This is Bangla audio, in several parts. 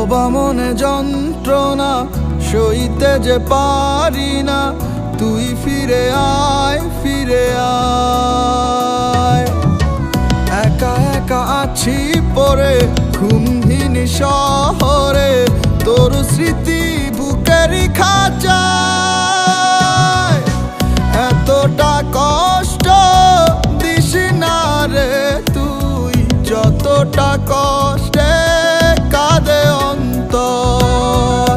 বোবা মনে যন্ত্রণা সইতে যে পারি না, তুই ফিরে আয়, ফিরে আয়। একা একা আছি পরে ঘুমহীন শহরে, তোর স্মৃতি বুকেরই খাঁচায়। এতটা কষ্ট দিস না রে তুই, যতটা কষ্টে কাঁদে অন্তর।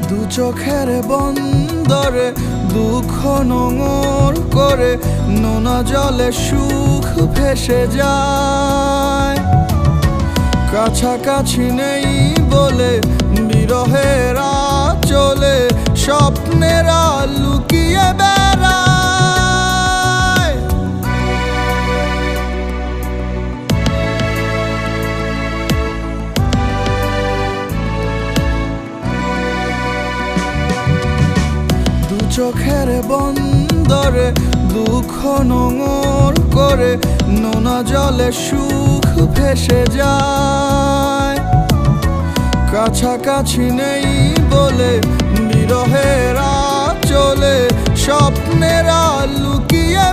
দু চোখের বন্দরে দুঃখ নোংর করে, নোনা জলে সুখ ভেসে যায়। কাছাকাছি নেই বলে বিরহের আঁচলে স্বপ্নেরা লুকিয়ে বেড়ায়। দু চোখের বন্দরে দুঃখ নোংর করে, নোনা জলে সুখ ভেসে যায়। কাছাকাছি নেই বলে বিরহের আঁচলে স্বপ্নেরা লুকিয়ে